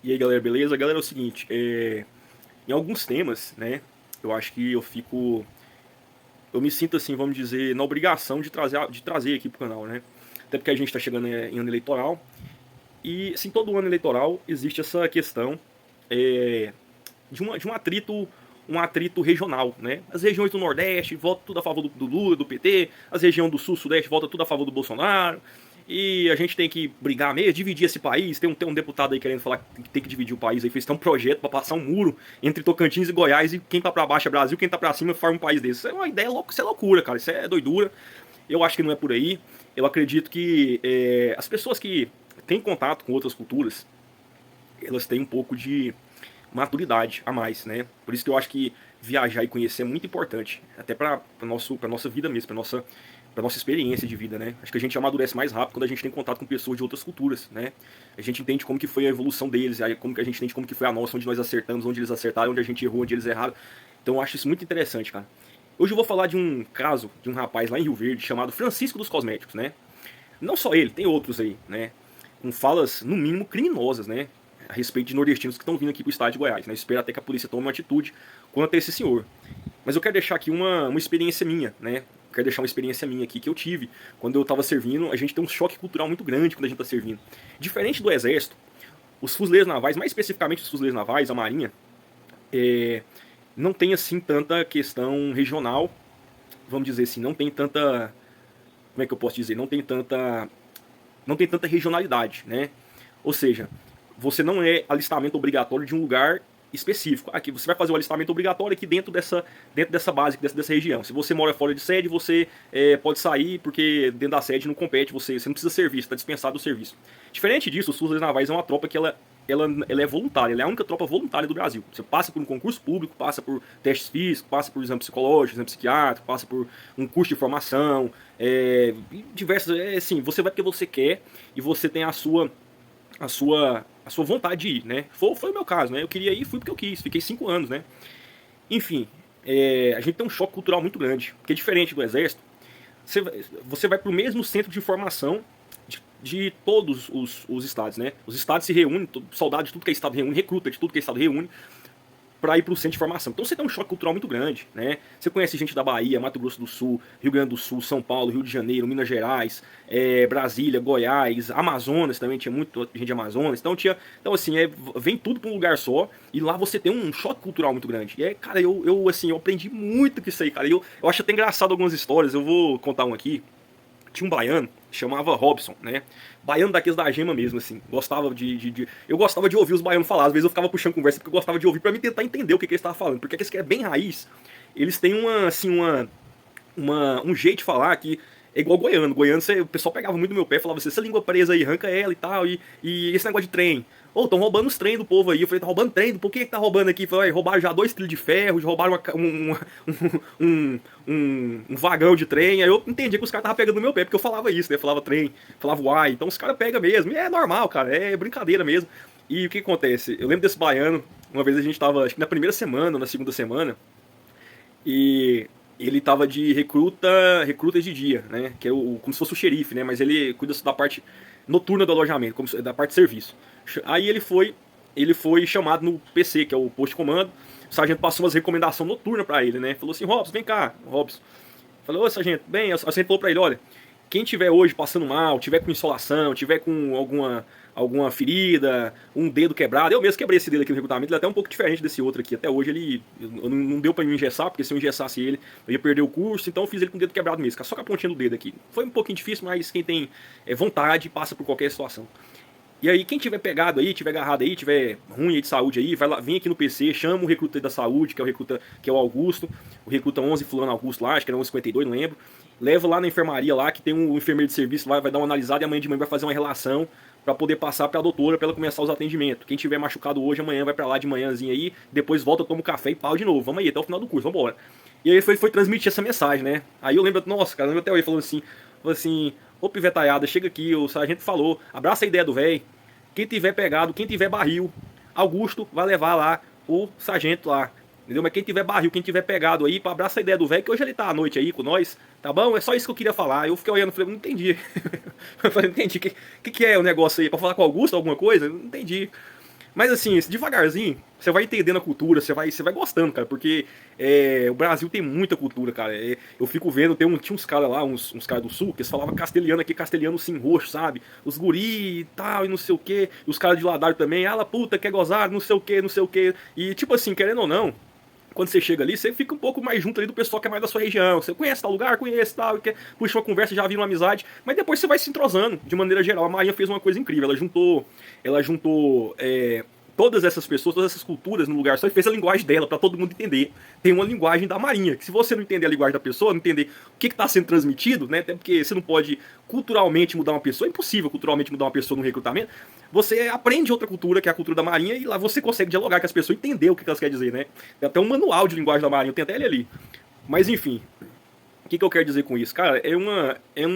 E aí galera, beleza? Galera, é o seguinte, em alguns temas, né, eu acho que eu me sinto assim, vamos dizer, na obrigação de trazer aqui pro canal, né, até porque a gente tá chegando em ano eleitoral, e assim, todo ano eleitoral existe essa questão de um atrito regional, né, as regiões do Nordeste votam tudo a favor do Lula, do PT, as regiões do Sul, Sudeste votam tudo a favor do Bolsonaro, e a gente tem que brigar mesmo, dividir esse país. Tem um deputado aí querendo falar que tem que dividir o país aí, fez até um projeto pra passar um muro entre Tocantins e Goiás, e quem tá pra baixo é Brasil, quem tá pra cima forma um país desse. Isso é uma ideia louca, isso é loucura, cara, isso é doidura. Eu acho que não é por aí. Eu acredito que as pessoas que têm contato com outras culturas, elas têm um pouco de maturidade a mais, né? Por isso que eu acho que viajar e conhecer é muito importante, até para nossa vida mesmo, para nossa experiência de vida, né? Acho que a gente amadurece mais rápido quando a gente tem contato com pessoas de outras culturas, né? A gente entende como que foi a evolução deles, aí como que a gente entende como que foi a nossa, onde nós acertamos, onde eles acertaram, onde a gente errou, onde eles erraram. Então eu acho isso muito interessante, cara. Hoje eu vou falar de um caso de um rapaz lá em Rio Verde chamado Francisco dos Cosméticos, né? Não só ele, tem outros aí, né? Com falas, no mínimo, criminosas, né? A respeito de nordestinos que estão vindo aqui pro estado de Goiás, né? Eu espero até que a polícia tome uma atitude quanto a esse senhor. Mas eu quero deixar aqui uma experiência minha, né? Quero deixar uma experiência minha aqui que eu tive quando eu estava servindo. A gente tem um choque cultural muito grande quando a gente está servindo. Diferente do exército, os fuzileiros navais, mais especificamente os fuzileiros navais, a marinha, não tem assim tanta questão regional, vamos dizer assim, não tem tanta, como é que eu posso dizer, não tem tanta regionalidade, né? Ou seja, você não é alistamento obrigatório de um lugar específico. Aqui você vai fazer o alistamento obrigatório aqui dentro dessa base, dessa região. Se você mora fora de sede, você pode sair, porque dentro da sede não compete, você não precisa servir, você está dispensado do serviço. Diferente disso, os Fuzileiros Navais é uma tropa que ela é voluntária, ela é a única tropa voluntária do Brasil. Você passa por um concurso público, passa por testes físicos, passa por exame psicológico, exame psiquiátrico, passa por um curso de formação, diversas. Assim, você vai porque você quer e você tem a sua vontade de ir, né? Foi o meu caso, né? Eu queria ir, fui porque eu quis, fiquei 5 anos, né? Enfim, a gente tem um choque cultural muito grande, porque diferente do exército, você vai para o mesmo centro de formação de todos os estados, né? Os estados se reúnem, soldados de tudo que é estado reúne, recruta de tudo que é estado reúne, para ir para o centro de formação. Então você tem um choque cultural muito grande, né? Você conhece gente da Bahia, Mato Grosso do Sul, Rio Grande do Sul, São Paulo, Rio de Janeiro, Minas Gerais, Brasília, Goiás, Amazonas também, tinha muita gente de Amazonas. Então assim, vem tudo para um lugar só, e lá você tem um choque cultural muito grande. E cara, eu aprendi muito com isso aí, cara. Eu acho até engraçado algumas histórias, eu vou contar uma aqui. Tinha um baiano, chamava Robson, né? Baiano daqueles da gema mesmo, assim. Eu gostava de ouvir os baianos falar. Às vezes eu ficava puxando conversa porque eu gostava de ouvir pra me tentar entender o que eles estavam falando. Porque aqueles que é bem raiz, eles têm um jeito de falar que é igual goiano. Goiano, o pessoal pegava muito no meu pé, falava assim, essa língua presa aí, arranca ela e tal, e esse negócio de trem. Ô, tão roubando os trem do povo aí. Eu falei, tá roubando trem? Por que tá roubando aqui? Eu falei, roubaram já 2 quilos de ferro, já roubaram um vagão de trem. Aí eu entendi que os caras estavam pegando no meu pé, porque eu falava isso, né? Falava trem, falava uai. Então os caras pegam mesmo. E é normal, cara, é brincadeira mesmo. E o que acontece? Eu lembro desse baiano, uma vez a gente tava, acho que na primeira semana, ou na segunda semana, e ele tava de recruta de dia, né? Que é como se fosse o xerife, né? Mas ele cuida da parte noturna do alojamento, da parte de serviço. Aí ele foi chamado no PC, que é o posto de comando. O sargento passou umas recomendações noturnas pra ele, né? Falou assim, Robson, vem cá, Robson. Falou, ô sargento, bem, o sargento falou pra ele, olha, quem tiver hoje passando mal, tiver com insolação, tiver com alguma ferida, um dedo quebrado, eu mesmo quebrei esse dedo aqui no recrutamento, ele é até um pouco diferente desse outro aqui, até hoje ele não deu pra me engessar, porque se eu engessasse ele, eu ia perder o curso, então eu fiz ele com o dedo quebrado mesmo, só com a pontinha do dedo aqui. Foi um pouquinho difícil, mas quem tem vontade passa por qualquer situação. E aí, quem tiver pegado aí, tiver agarrado aí, tiver ruim aí de saúde aí, vai lá, vem aqui no PC, chama o recruta da saúde, que é o Augusto, o recruta 11 fulano Augusto lá, acho que era 1152, não lembro. Leva lá na enfermaria lá, que tem um enfermeiro de serviço lá, vai dar uma analisada e amanhã de manhã vai fazer uma relação para poder passar para a doutora, para ela começar os atendimentos. Quem tiver machucado hoje, amanhã vai para lá de manhãzinha aí, depois volta, toma um café e pau de novo. Vamos aí, até o final do curso, vambora. E aí foi transmitir essa mensagem, né? Aí eu lembro, nossa, cara, eu lembro até hoje falando assim, ô pivetaiada, chega aqui, o sargento falou, abraça a ideia do velho. Quem tiver pegado, quem tiver barril, Augusto vai levar lá o sargento lá. Entendeu? Mas quem tiver barril, quem tiver pegado aí, abraça a ideia do velho, que hoje ele tá à noite aí com nós, tá bom? É só isso que eu queria falar. Eu fiquei olhando, falei, não entendi. Eu falei, não entendi. O que é o negócio aí? Pra falar com o Augusto alguma coisa? Não entendi. Mas assim, devagarzinho, você vai entendendo a cultura, você vai gostando, cara, porque o Brasil tem muita cultura, cara. Eu fico vendo, tinha uns caras lá, uns caras do sul, que eles falavam castelhano aqui, castelhano sim roxo, sabe? Os guri e tal, e não sei o que. E os caras de Ladário também, puta, quer gozar, não sei o que, não sei o que. E tipo assim, querendo ou não, quando você chega ali, você fica um pouco mais junto ali do pessoal que é mais da sua região. Você conhece tal lugar, conhece tal, puxa uma conversa, já vira uma amizade, mas depois você vai se entrosando, de maneira geral. A Marinha fez uma coisa incrível, ela juntou todas essas pessoas, todas essas culturas no lugar só e fez a linguagem dela para todo mundo entender. Tem uma linguagem da Marinha, que se você não entender a linguagem da pessoa, não entender o que está sendo transmitido, né, até porque você não pode culturalmente mudar uma pessoa, é impossível culturalmente mudar uma pessoa no recrutamento, você aprende outra cultura, que é a cultura da Marinha, e lá você consegue dialogar com as pessoas, entender o que elas querem dizer, né. Tem até um manual de linguagem da Marinha, tem até ele ali. Mas enfim, o que eu quero dizer com isso? Cara, é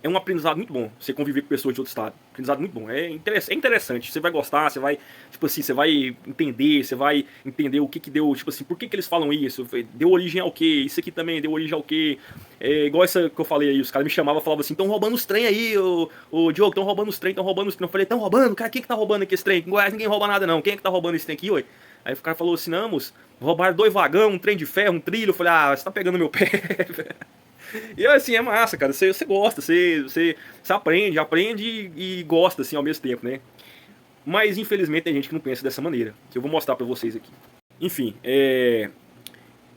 um aprendizado muito bom você conviver com pessoas de outro estado. Aprendizado muito bom. É interessante. Você vai gostar, você vai, tipo assim, você vai entender o que deu, tipo assim, por que eles falam isso? Deu origem ao quê? Isso aqui também deu origem ao quê? Igual essa que eu falei aí, os caras me chamavam e falavam assim, estão roubando os trem aí, ô Diogo, estão roubando os trem, estão roubando os trem. Eu falei, estão roubando? Cara, quem que tá roubando aqui esse trem? Em Goiás ninguém rouba nada não. Quem é que tá roubando esse trem aqui, ué? Aí o cara falou assim, não, moço, roubaram 2 vagão, um trem de ferro, um trilho. Eu falei, você tá pegando meu pé. E assim, é massa, cara. Você gosta, você aprende e gosta, assim, ao mesmo tempo, né? Mas, infelizmente, tem gente que não pensa dessa maneira. Que eu vou mostrar pra vocês aqui. Enfim,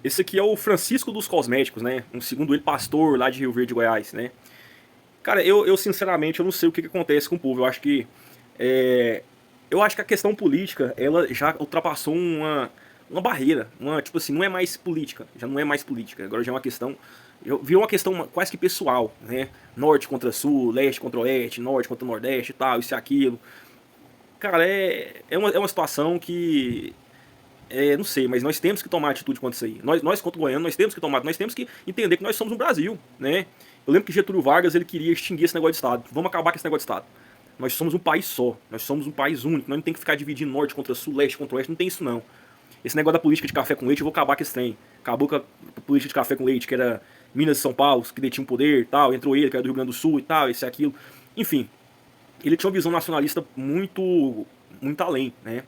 esse aqui é o Francisco dos Cosméticos, né? Segundo ele, pastor lá de Rio Verde, Goiás, né? Cara, eu sinceramente, eu não sei o que acontece com o povo. Eu acho que a questão política, ela já ultrapassou uma barreira. Tipo assim, não é mais política. Já não é mais política. Agora já é uma questão... Virou uma questão quase que pessoal, né? Norte contra sul, leste contra oeste, norte contra nordeste e tal, isso e aquilo. Cara, é uma situação que... não sei, mas nós temos que tomar atitude contra isso aí. Nós contra o goiano, nós temos que entender que nós somos um Brasil, né? Eu lembro que Getúlio Vargas, ele queria extinguir esse negócio de Estado. Vamos acabar com esse negócio de Estado. Nós somos um país só, nós somos um país único, nós não tem que ficar dividindo norte contra sul, leste contra oeste, não tem isso não. Esse negócio da política de café com leite, eu vou acabar com esse trem. Acabou com a política de café com leite, que era Minas e São Paulo, que detinha o poder e tal, entrou ele, que era do Rio Grande do Sul e tal, isso e aquilo. Enfim, ele tinha uma visão nacionalista muito além, né?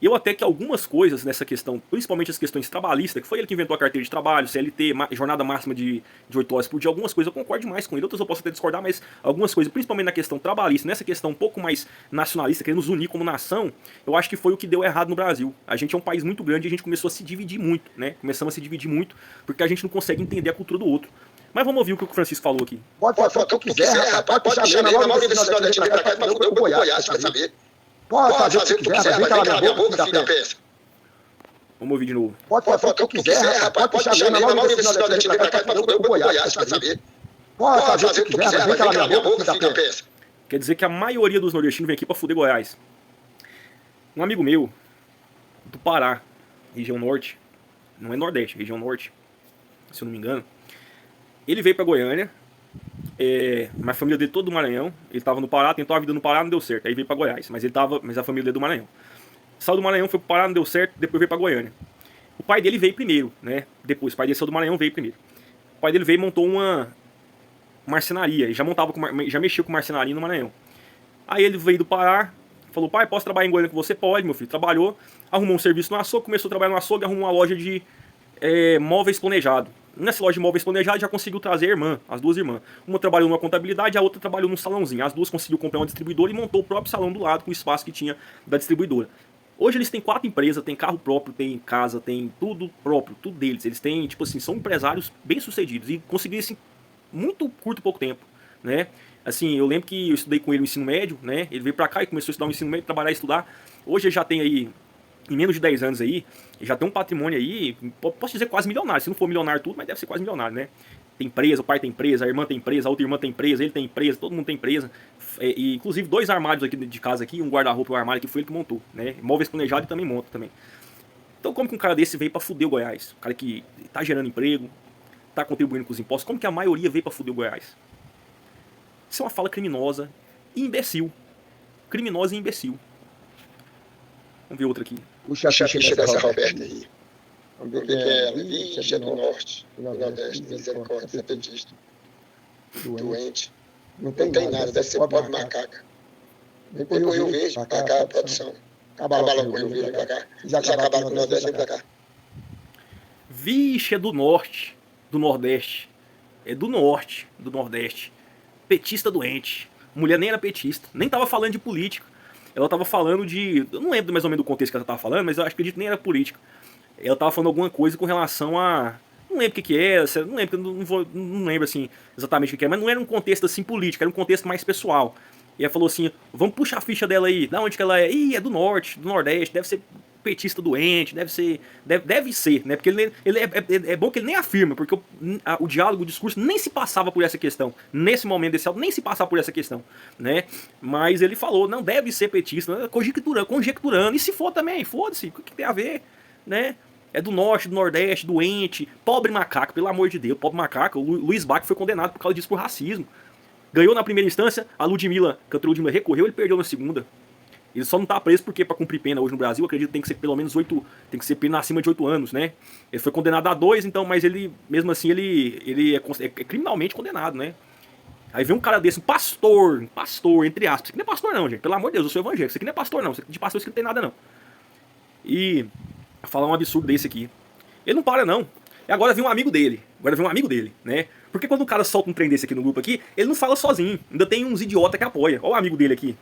Eu até que algumas coisas nessa questão, principalmente as questões trabalhistas, que foi ele que inventou a carteira de trabalho, CLT, jornada máxima de 8 horas por dia, algumas coisas eu concordo mais com ele, outras eu posso até discordar, mas algumas coisas, principalmente na questão trabalhista, nessa questão um pouco mais nacionalista, querendo nos unir como nação, eu acho que foi o que deu errado no Brasil. A gente é um país muito grande e a gente começou a se dividir muito, né? Começamos a se dividir muito, porque a gente não consegue entender a cultura do outro. Mas vamos ouvir o que o Francisco falou aqui. Pode falar o que quiser, rapaz, pode chamar, na maioria desses nordestinos pra cá, pra fuder o Goiás, vai saber. Pode fazer o que quiser, vem calar minha boca, filho da peça. Vamos ouvir de novo. Pode falar o que quiser, rapaz, pode chamar, na maioria desses nordestinos pra cá, pra fuder o Goiás, vai saber. Pode fazer o que quiser, vem calar minha boca, filho da peça. Quer dizer que a maioria dos nordestinos vem aqui pra fuder Goiás. Um amigo meu, do Pará, região norte, não é nordeste, região norte, se eu não me engano, ele veio pra Goiânia, mas a família dele todo do Maranhão, ele tava no Pará, tentou a vida no Pará, não deu certo, aí veio pra Goiás, mas a família dele é do Maranhão. Saiu do Maranhão, foi pro Pará, não deu certo, depois veio pra Goiânia. O pai dele veio primeiro, né? Depois, o pai dele saiu do Maranhão, veio primeiro. O pai dele veio e montou uma marcenaria, ele já mexeu com marcenaria no Maranhão. Aí ele veio do Pará, falou, pai, posso trabalhar em Goiânia com você? Pode, meu filho. Trabalhou, arrumou um serviço no açougue, começou a trabalhar no açougue, arrumou uma loja de móveis planejados. Nessa loja de móveis planejados já conseguiu trazer as duas irmãs. Uma trabalhou numa contabilidade, a outra trabalhou num salãozinho. As duas conseguiu comprar uma distribuidora e montou o próprio salão do lado com o espaço que tinha da distribuidora. Hoje eles têm 4 empresas, tem carro próprio, tem casa, tem tudo próprio, tudo deles. Eles têm, tipo assim, são empresários bem sucedidos e conseguiram isso em muito curto, pouco tempo, né? Assim, eu lembro que eu estudei com ele no ensino médio, né? Ele veio pra cá e começou a estudar no ensino médio, trabalhar e estudar. Hoje ele já tem aí, em menos de 10 anos aí, ele já tem um patrimônio aí, posso dizer quase milionário. Se não for milionário tudo, mas deve ser quase milionário, né? Tem empresa, o pai tem empresa, a irmã tem empresa, a outra irmã tem empresa, ele tem empresa, todo mundo tem empresa. E inclusive 2 armários aqui de casa aqui, um guarda-roupa e um armário que foi ele que montou, né? Móveis planejados e também monta também. Então como que um cara desse veio pra fuder o Goiás? Um cara que tá gerando emprego, tá contribuindo com os impostos, como que a maioria veio pra fuder o Goiás? Isso é uma fala criminosa e imbecil. Criminosa e imbecil. Vamos ver outra aqui. Puxa a ficha dessa Roberta aí. Vamos ver que é Vixe, é do Norte, do Nordeste, misericórdia, é petista. Doente. Não tem nada, deve ser pobre macaca. Vem pro Rio Verde, pra cá, produção. Acaba logo com o Rio Verde, pra cá. Já acabaram com o Nordeste, vem pra cá. Vixe, é do Norte, do Nordeste. É do Norte, do Nordeste. Petista doente. Mulher nem era petista, nem tava falando de política. Ela tava falando de... Eu não lembro mais ou menos do contexto que ela tava falando, mas eu acredito que nem era política. Ela tava falando alguma coisa com relação a... Não lembro o que era, não lembro, não lembro assim exatamente o que era, mas não era um contexto assim político, era um contexto mais pessoal. E ela falou assim, vamos puxar a ficha dela aí, da onde que ela é? Ih, é do Norte, do Nordeste, deve ser petista doente, deve ser, né? Porque é bom que ele nem afirma, porque o diálogo, o discurso nem se passava por essa questão. Nesse momento desse áudio, nem se passava por essa questão, né? Mas ele falou, não deve ser petista, né? Conjecturando, e se for também, foda-se, o que tem a ver, né? É do Norte, do Nordeste, doente, pobre macaco, pelo amor de Deus, pobre macaco. O Luiz Bach foi condenado por causa disso por racismo. Ganhou na primeira instância, a Ludmilla, cantora Ludmilla, recorreu, ele perdeu na segunda. Ele só não tá preso porque pra cumprir pena hoje no Brasil, eu acredito que tem que ser pelo menos 8, tem que ser pena acima de 8 anos, né? Ele foi condenado a 2, então, mas ele, mesmo assim, ele é criminalmente condenado, né? Aí vem um cara desse, um pastor, entre aspas. Isso aqui não é pastor não, gente, pelo amor de Deus, eu sou evangélico, isso aqui não é pastor não, de pastor isso aqui não tem nada não. E... falar um absurdo desse aqui. Ele não para, não. E agora vem um amigo dele. Né? Porque quando o cara solta um trem desse aqui no grupo aqui, ele não fala sozinho. Ainda tem uns idiota que apoia. Olha o amigo dele aqui.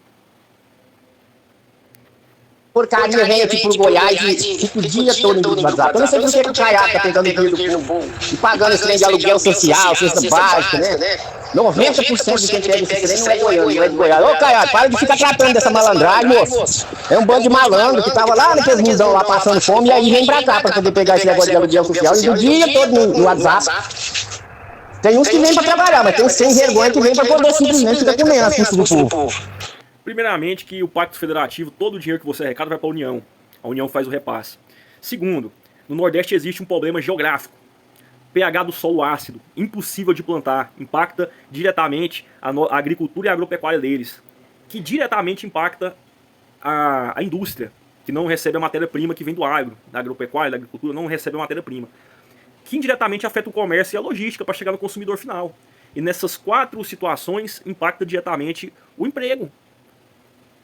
Porcaria vem aqui pro Goiás e fica o dia todo no WhatsApp. Eu não sei por que o Caiado tá pegando o dinheiro do povo e pagando esse trem de aluguel social, cesta básica, né? 90% de quem pega esse trem não é goiano, não é de Goiás. Ô, Caiado, para de ficar tratando dessa malandragem, moço. É um bando de malandro que tava lá naqueles mundão lá passando fome e aí vem pra cá pra poder pegar esse negócio de aluguel social e o dia todo no WhatsApp. Tem uns que vêm pra trabalhar, mas tem uns sem vergonha que vêm pra poder simplesmente ficar comendo as custas do povo. Primeiramente, que o Pacto Federativo, todo o dinheiro que você arrecada vai para a União. A União faz o repasse. Segundo, no Nordeste existe um problema geográfico. pH do solo ácido, impossível de plantar, impacta diretamente a agricultura e a agropecuária deles, que diretamente impacta a indústria, que não recebe a matéria-prima que vem do agro, da agropecuária, da agricultura, não recebe a matéria-prima, que indiretamente afeta o comércio e a logística para chegar no consumidor final. E nessas 4 situações impacta diretamente o emprego.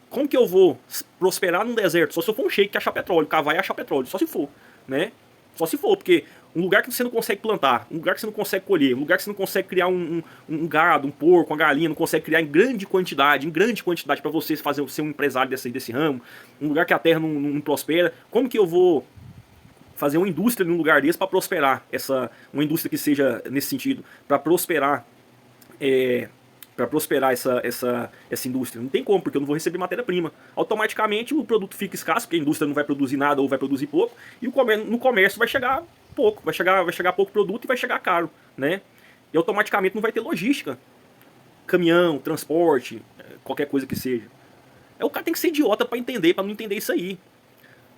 Como que eu vou prosperar num deserto? Só se eu for um sheik que achar petróleo, cavar e achar petróleo, só se for, né? Só se for, porque um lugar que você não consegue plantar, um lugar que você não consegue colher, um lugar que você não consegue criar um gado, um porco, uma galinha, não consegue criar em grande quantidade para você ser um empresário desse ramo, um lugar que a terra não prospera, como que eu vou fazer uma indústria num lugar desse para prosperar, uma indústria que seja nesse sentido, para prosperar essa indústria? Não tem como, porque eu não vou receber matéria-prima. Automaticamente o produto fica escasso, porque a indústria não vai produzir nada ou vai produzir pouco, e no comércio vai chegar pouco, vai chegar pouco produto e vai chegar caro, né? E automaticamente não vai ter logística, caminhão, transporte, qualquer coisa que seja. O cara tem que ser idiota para não entender isso aí.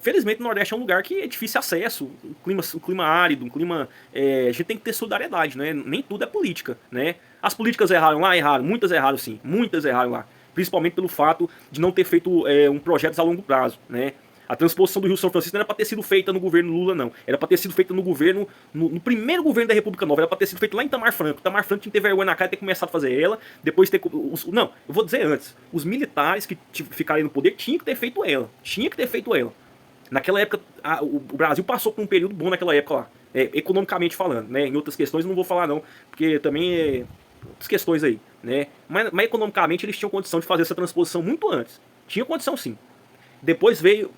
Felizmente o Nordeste é um lugar que é difícil acesso, um clima árido, a gente tem que ter solidariedade, né? Nem tudo é política, né? As políticas erraram lá, erraram, muitas erraram sim, muitas erraram lá, principalmente pelo fato de não ter feito projetos a longo prazo, né? A transposição do Rio São Francisco não era para ter sido feita no governo Lula, não. Era para ter sido feita no governo, no primeiro governo da República Nova. Era para ter sido feita lá em Itamar Franco. Itamar Franco tinha que ter vergonha na cara e ter começado a fazer ela. Depois ter... Não, eu vou dizer antes. Os militares que ficaram no poder tinham que ter feito ela. Naquela época, o Brasil passou por um período bom naquela época lá. Economicamente falando, né? Em outras questões eu não vou falar não. Porque também outras questões aí, né? Mas economicamente eles tinham condição de fazer essa transposição muito antes. Tinha condição sim. Depois veio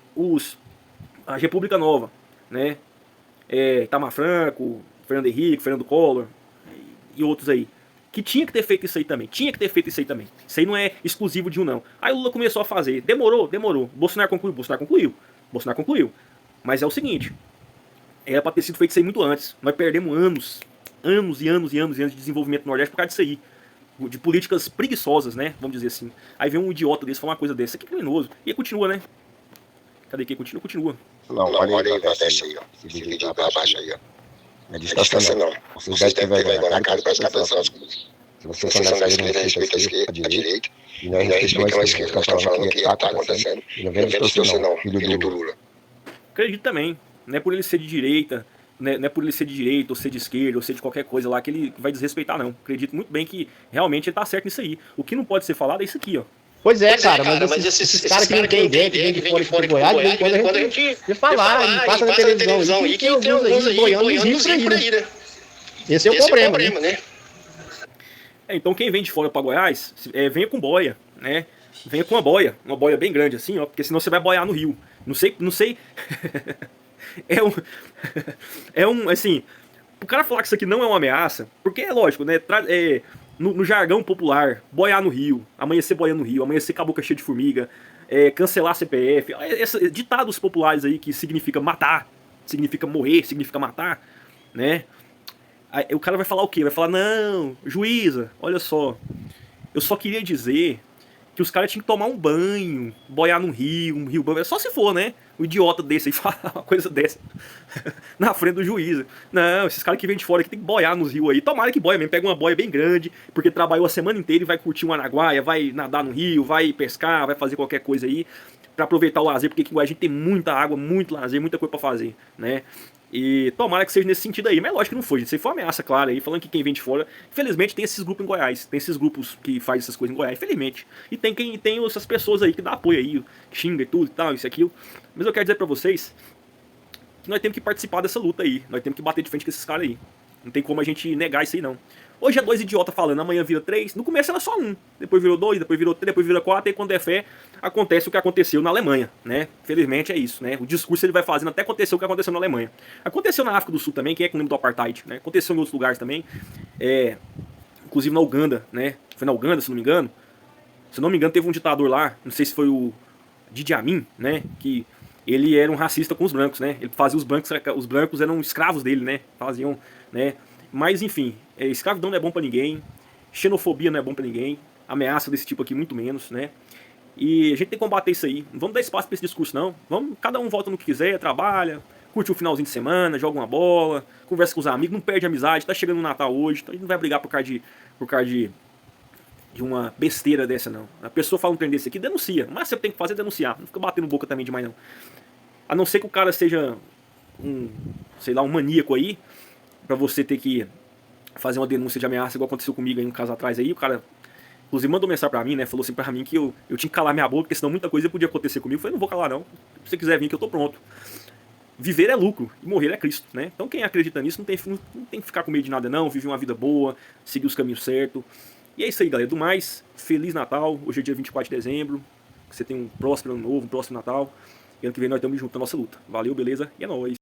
a República Nova, né? Itamar Franco, Fernando Henrique, Fernando Collor e outros aí. Que tinha que ter feito isso aí também. Isso aí não é exclusivo de um não. Aí o Lula começou a fazer. Demorou. Bolsonaro concluiu. Mas é o seguinte. Era pra ter sido feito isso aí muito antes. Nós perdemos anos de desenvolvimento no Nordeste por causa disso aí. De políticas preguiçosas, né? Vamos dizer assim. Aí vem um idiota desse falar uma coisa dessa. Isso aqui é criminoso. E continua, né? Cadê que continua? Continua. Não, olha aí, Nordeste aí, ó. Esse vídeo pra baixo aí, ó. Não é distância não. Vocês devem ter vergonha na cara e prestar atenção às coisas. Se vocês são da esquerda, respeita a direita. E nós respeitamos a esquerda. Nós estamos falando o que está acontecendo. E não vem distorcer não, filho do Lula. Acredito também, não é por ele ser de direita, né, não é por ele ser de direita, ou ser de esquerda, ou ser de qualquer coisa lá que ele vai desrespeitar, não. Acredito muito bem que realmente ele tá certo nisso aí. O que não pode ser falado é isso aqui, ó. Pois é, cara, mas esses caras que não tem ideia, que vem de fora de Goiás, de vez em quando a gente falar, e passa na televisão aí, que tem alguns aí boiando nos rios por aí, né? Esse é o problema, né? Então quem vem de fora para Goiás, venha com boia, né? Venha com uma boia bem grande assim, ó, porque senão você vai boiar no rio. Não sei. Assim, o cara falar que isso aqui não é uma ameaça, porque é lógico, né? No jargão popular, boiar no rio, amanhecer boiando no rio, amanhecer com a boca cheia de formiga, cancelar CPF, ditados populares aí que significa matar, significa morrer, significa matar, né? Aí, o cara vai falar o quê? Vai falar, não, juíza, olha só, eu só queria dizer que os caras tinham que tomar um banho, boiar num rio, só se for, né? Um idiota desse aí falar uma coisa dessa na frente do juiz. Não, esses caras que vêm de fora que tem que boiar nos rios aí. Tomara que boia mesmo, pega uma boia bem grande, porque trabalhou a semana inteira e vai curtir um Araguaia, vai nadar no rio, vai pescar, vai fazer qualquer coisa aí, pra aproveitar o lazer, porque aqui em Goiás a gente tem muita água, muito lazer, muita coisa pra fazer, né? E tomara que seja nesse sentido aí, mas lógico que não foi, isso aí foi uma ameaça clara aí, falando que quem vem de fora, infelizmente tem esses grupos em Goiás, tem esses grupos que fazem essas coisas em Goiás, infelizmente, e tem essas pessoas aí que dá apoio aí, que xinga e tudo e tal, isso e aquilo, mas eu quero dizer pra vocês que nós temos que participar dessa luta aí, nós temos que bater de frente com esses caras aí, não tem como a gente negar isso aí não. Hoje é 2 idiotas falando, amanhã vira 3, no começo era só 1, depois virou 2, depois virou 3, depois vira 4, e quando é fé, acontece o que aconteceu na Alemanha, né? Felizmente é isso, né? O discurso ele vai fazendo até acontecer o que aconteceu na Alemanha. Aconteceu na África do Sul também, quem é que lembra do Apartheid, né? Aconteceu em outros lugares também, inclusive na Uganda, né? Foi na Uganda, se não me engano. Se não me engano, teve um ditador lá, não sei se foi o Idi Amin, né? Que ele era um racista com os brancos, né? Ele fazia os brancos eram escravos dele, né? Faziam, né? Mas enfim, escravidão não é bom pra ninguém, xenofobia não é bom pra ninguém, ameaça desse tipo aqui muito menos, né? E a gente tem que combater isso aí, não vamos dar espaço pra esse discurso não, cada um volta no que quiser, trabalha, curte um finalzinho de semana, joga uma bola, conversa com os amigos, não perde a amizade, tá chegando o Natal hoje, então a gente não vai brigar por causa de uma besteira dessa não. A pessoa fala um trem desse aqui, denuncia, mas você tem que fazer é denunciar, não fica batendo boca também demais não. A não ser que o cara seja sei lá, um maníaco aí, pra você ter que fazer uma denúncia de ameaça, igual aconteceu comigo aí um caso atrás aí, o cara, inclusive mandou mensagem pra mim, né, falou assim pra mim que eu tinha que calar minha boca, porque senão muita coisa podia acontecer comigo, eu falei, não vou calar não, se você quiser vir que eu tô pronto. Viver é lucro, e morrer é Cristo, né, então quem acredita nisso não tem que ficar com medo de nada não, viver uma vida boa, seguir os caminhos certos, e é isso aí galera, do mais, Feliz Natal, hoje é dia 24 de dezembro, que você tenha um próspero ano novo, um próximo Natal, e ano que vem nós estamos juntos na nossa luta, valeu, beleza, e é nóis.